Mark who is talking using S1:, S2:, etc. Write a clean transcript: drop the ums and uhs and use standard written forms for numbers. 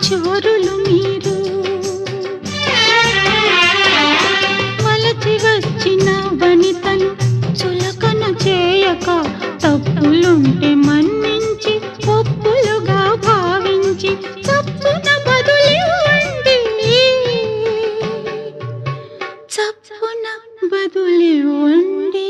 S1: చోరులు మీరు వలచి వచ్చిన వనితను చులకన చేయక తప్పులుంటే మన్నించి ఒప్పులుగా భావించి చప్పున బదులివ్వండి చప్పున బదులివ్వండి